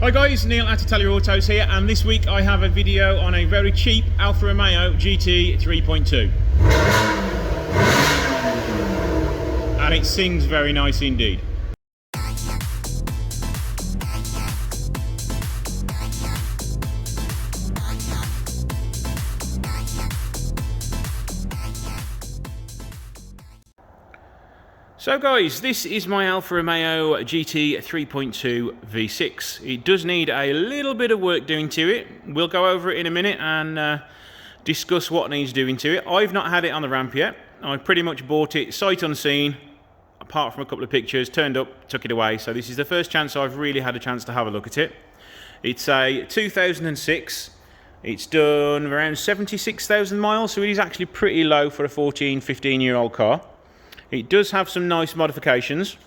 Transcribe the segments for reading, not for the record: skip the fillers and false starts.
Hi guys, Neil at Italia Autos here, and this week I have a video on a very cheap Alfa Romeo GT 3.2. And it sings very nice indeed. So guys, this is my Alfa Romeo GT 3.2 V6. It does need a little bit of work doing to it. We'll go over it in a minute and discuss what needs doing to it. I've not had it on the ramp yet. I pretty much bought it sight unseen, apart from a couple of pictures, turned up, took it away. So this is the first chance I've really had a chance to have a look at it. It's a 2006. It's done around 76,000 miles, so it is actually pretty low for a 14, 15-year-old car. It does have some nice modifications,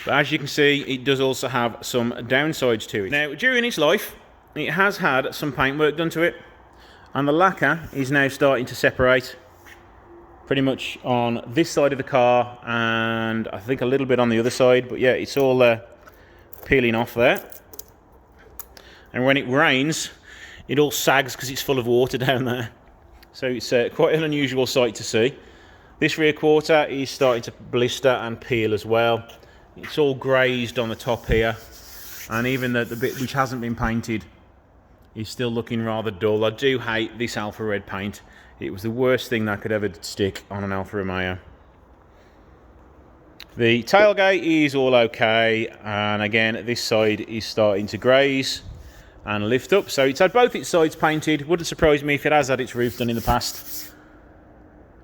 but as you can see, it does also have some downsides to it. Now, during its life, it has had some paintwork done to it, and the lacquer is now starting to separate pretty much on this side of the car, and I think a little bit on the other side, but yeah, it's all peeling off there. And when it rains, it all sags because it's full of water down there. So it's quite an unusual sight to see. This rear quarter is starting to blister and peel as well. It's all grazed on the top here, and even the bit which hasn't been painted is still looking rather dull. I do hate this Alfa Red paint. It was the worst thing that could ever stick on an Alfa Romeo. The tailgate is all okay, and again this side is starting to graze and lift up. So it's had both its sides painted. Wouldn't surprise me if it has had its roof done in the past.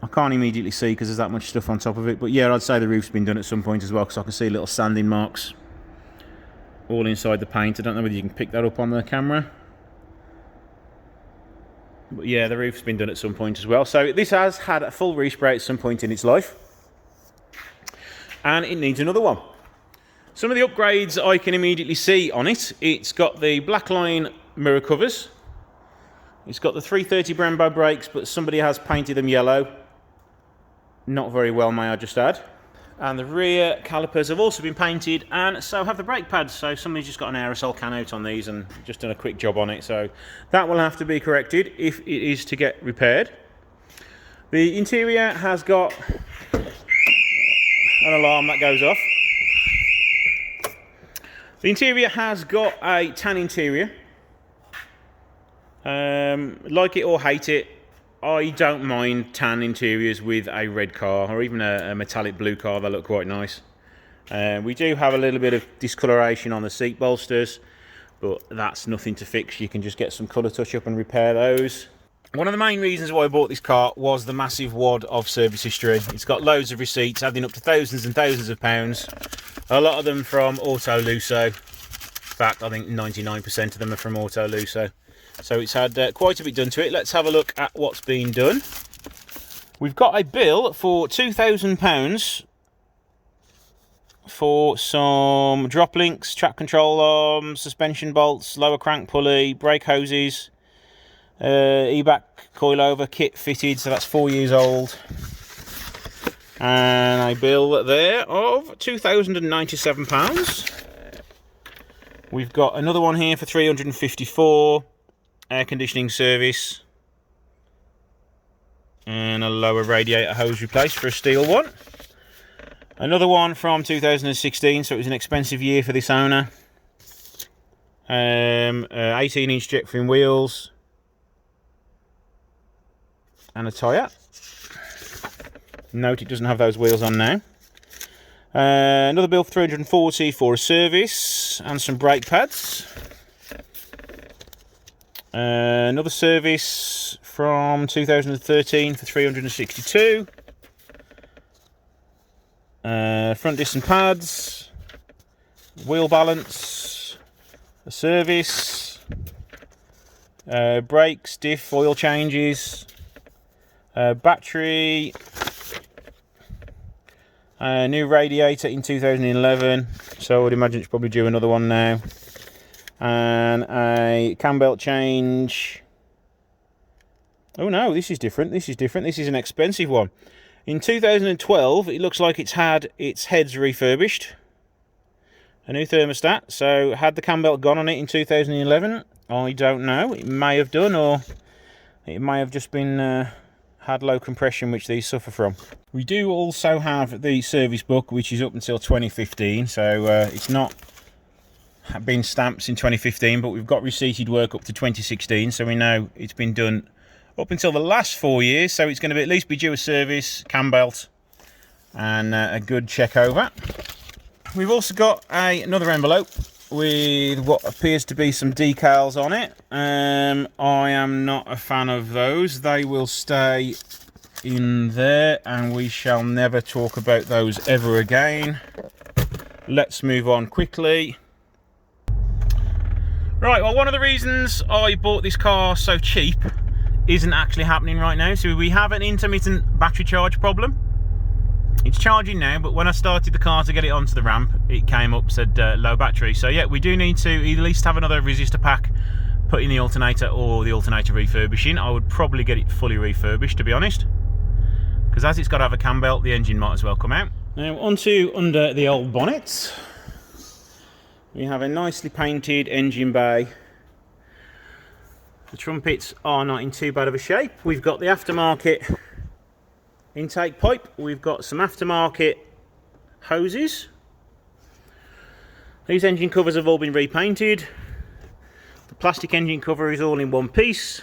I can't immediately see because there's that much stuff on top of it, but yeah, I'd say the roof's been done at some point as well, because I can see little sanding marks all inside the paint. I don't know whether you can pick that up on the camera, but yeah, the roof's been done at some point as well. So this has had a full respray at some point in its life, and it needs another one. Some of the upgrades I can immediately see on it: it's got the black line mirror covers, it's got the 330 Brembo brakes, but somebody has painted them yellow. Not very well, may I just add. And the rear calipers have also been painted, and so have the brake pads. So somebody's just got an aerosol can out on these and just done a quick job on it. So that will have to be corrected if it is to get repaired. The interior has got an alarm that goes off. The interior has got a tan interior. Like it or hate it, I don't mind tan interiors with a red car or even a metallic blue car. They look quite nice. We do have a little bit of discoloration on the seat bolsters, but that's nothing to fix. You can just get some colour touch up and repair those. One of the main reasons why I bought this car was the massive wad of service history. It's got loads of receipts, adding up to thousands and thousands of pounds. A lot of them from Auto Lusso. In fact, I think 99% of them are from Auto Lusso. So it's had quite a bit done to it. Let's have a look at what's been done. We've got a bill for £2,000 for some drop links, track control arms, suspension bolts, lower crank pulley, brake hoses, e-back coilover kit fitted, so that's 4 years old. And a bill there of £2,097. We've got another one here for £354. Air conditioning service and a lower radiator hose replaced for a steel one. Another one from 2016, so it was an expensive year for this owner. 18-inch jet fin wheels and a tyre. Note it doesn't have those wheels on now. Another bill for £340 for a service and some brake pads. Another service from 2013 for £362. Front disc and pads, wheel balance, a service, brakes, diff, oil changes, battery, new radiator in 2011, so I would imagine it's probably due another one now. And a cam belt change. Oh no, this is different. This is an expensive one. In 2012, it looks like it's had its heads refurbished. a new thermostat. So had the cam belt gone on it in 2011? I don't know. It may have done, or it may have just been had low compression, which these suffer from. We do also have the service book, which is up until 2015, so it's not been stamped in 2015, but we've got receipted work up to 2016, so we know it's been done up until the last 4 years, so it's going to at least be due a service, cam belt, and a good check over. We've also got another envelope with what appears to be some decals on it. I am not a fan of those. They will stay in there and we shall never talk about those ever again. Let's move on quickly. Right, well, one of the reasons I bought this car so cheap isn't actually happening right now. So we have an intermittent battery charge problem. It's charging now, but when I started the car to get it onto the ramp, it came up, said low battery. So yeah, we do need to at least have another resistor pack put in the alternator, or the alternator refurbishing. I would probably get it fully refurbished, to be honest, because as it's got to have a cam belt, the engine might as well come out. Now onto under the old bonnet. We have a nicely painted engine bay. The trumpets are not in too bad of a shape. We've got the aftermarket intake pipe. We've got some aftermarket hoses. These engine covers have all been repainted. The plastic engine cover is all in one piece.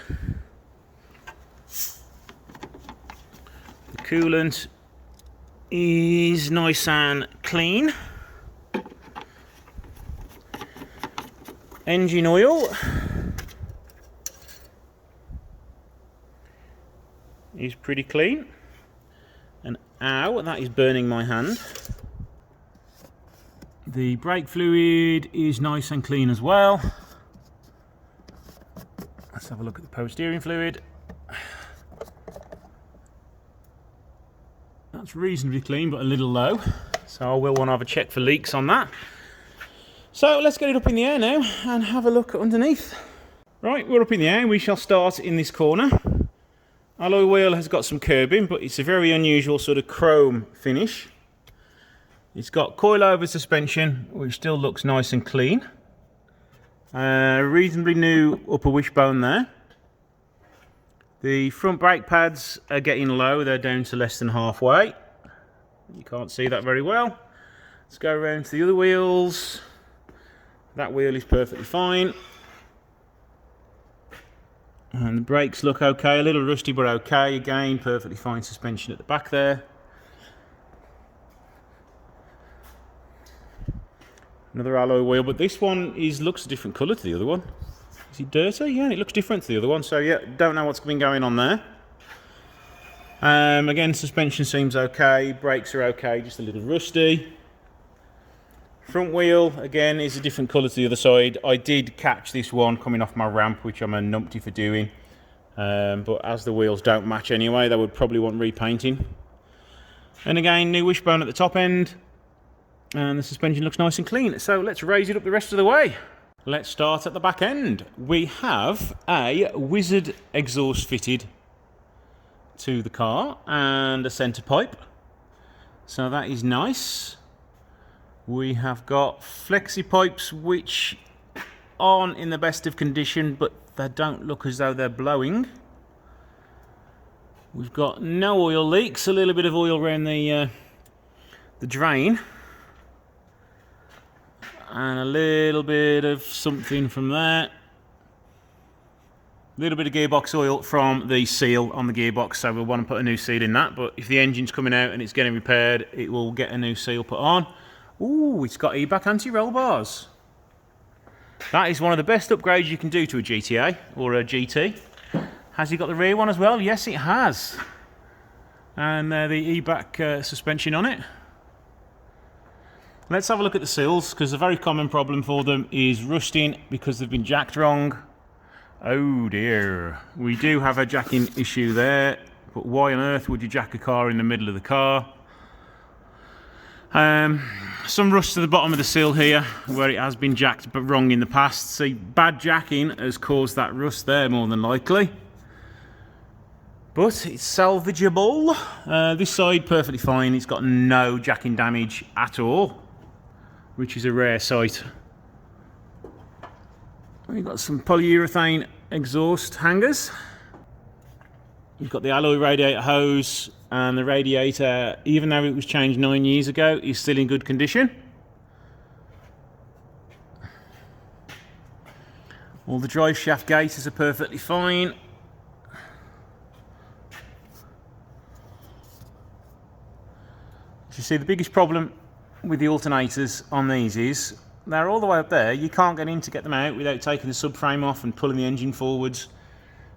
The coolant is nice and clean. Engine oil is pretty clean. And ow, that is burning my hand. The brake fluid is nice and clean as well. Let's have a look at the power steering fluid. That's reasonably clean, but a little low. So I will want to have a check for leaks on that. So let's get it up in the air now and have a look underneath. Right, we're up in the air. We shall start in this corner. Alloy wheel has got some curbing, but it's a very unusual sort of chrome finish. It's got coilover suspension, which still looks nice and clean. Reasonably new upper wishbone there. The front brake pads are getting low. They're down to less than halfway. You can't see that very well. Let's go around to the other wheels. That wheel is perfectly fine. And the brakes look okay, a little rusty but okay. Again, perfectly fine suspension at the back there. Another alloy wheel, but this one looks a different colour to the other one. Is it dirty? Yeah, it looks different to the other one. So yeah, don't know what's been going on there. Again, suspension seems okay. Brakes are okay, just a little rusty. Front wheel, again, is a different colour to the other side. I did catch this one coming off my ramp, which I'm a numpty for doing. But as the wheels don't match anyway, they would probably want repainting. And again, new wishbone at the top end. And the suspension looks nice and clean. So let's raise it up the rest of the way. Let's start at the back end. We have a Wizard exhaust fitted to the car and a centre pipe. So that is nice. We have got flexi pipes which aren't in the best of condition, but they don't look as though they're blowing. We've got no oil leaks, a little bit of oil around the drain. And a little bit of something from there. A little bit of gearbox oil from the seal on the gearbox, so we'll want to put a new seal in that. But if the engine's coming out and it's getting repaired, it will get a new seal put on. Ooh, it's got e-back anti-roll bars. That is one of the best upgrades you can do to a GTA or a GT. Has it got the rear one as well? Yes, it has. And the e-back suspension on it. Let's have a look at the seals, because a very common problem for them is rusting because they've been jacked wrong. Oh dear. We do have a jacking issue there, but why on earth would you jack a car in the middle of the car? Some rust to the bottom of the seal here where it has been jacked but wrong in the past. See, bad jacking has caused that rust there more than likely. But it's salvageable. This side perfectly fine. It's got no jacking damage at all, which is a rare sight. We've got some polyurethane exhaust hangers. You've got the alloy radiator hose, and the radiator, even though it was changed 9 years ago, is still in good condition. All the drive shaft gaiters are perfectly fine. As you see, the biggest problem with the alternators on these is they're all the way up there. You can't get in to get them out without taking the subframe off and pulling the engine forwards.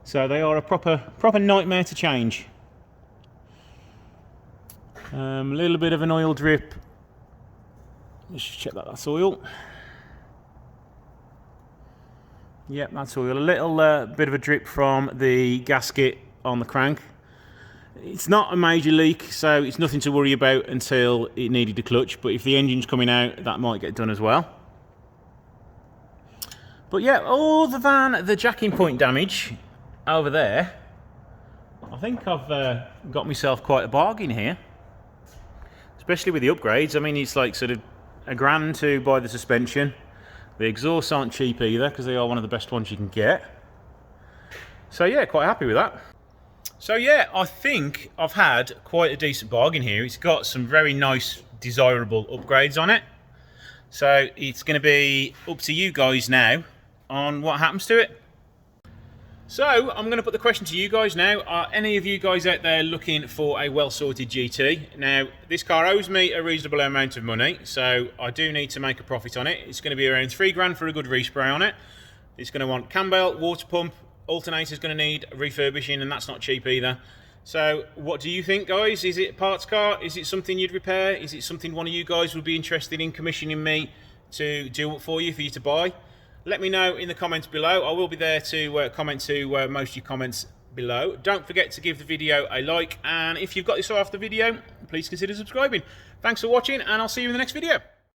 So they are a proper nightmare to change. A little bit of an oil drip. Let's just check that that's oil. Yep, that's oil. A little bit of a drip from the gasket on the crank. It's not a major leak, so it's nothing to worry about until it needed a clutch. But if the engine's coming out, that might get done as well. But yeah, other than the jacking point damage over there, I think I've got myself quite a bargain here. Especially with the upgrades. I mean, it's like sort of $1,000 to buy the suspension. The exhausts aren't cheap either, because they are one of the best ones you can get. So yeah, quite happy with that. So yeah, I think I've had quite a decent bargain here. It's got some very nice, desirable upgrades on it. So it's going to be up to you guys now on what happens to it. So I'm going to put the question to you guys now. Are any of you guys out there looking for a well-sorted GT? Now, this car owes me a reasonable amount of money, so I do need to make a profit on it. It's going to be around $3 for a good respray on it. It's going to want cam belt, water pump, alternator's going to need refurbishing, and that's not cheap either. So what do you think, guys? Is it a parts car? Is it something you'd repair? Is it something one of you guys would be interested in commissioning me to do for you to buy? Let me know in the comments below. I will be there to comment to most of your comments below. Don't forget to give the video a like, and if you've got this far off the video, please consider subscribing. Thanks for watching, and I'll see you in the next video.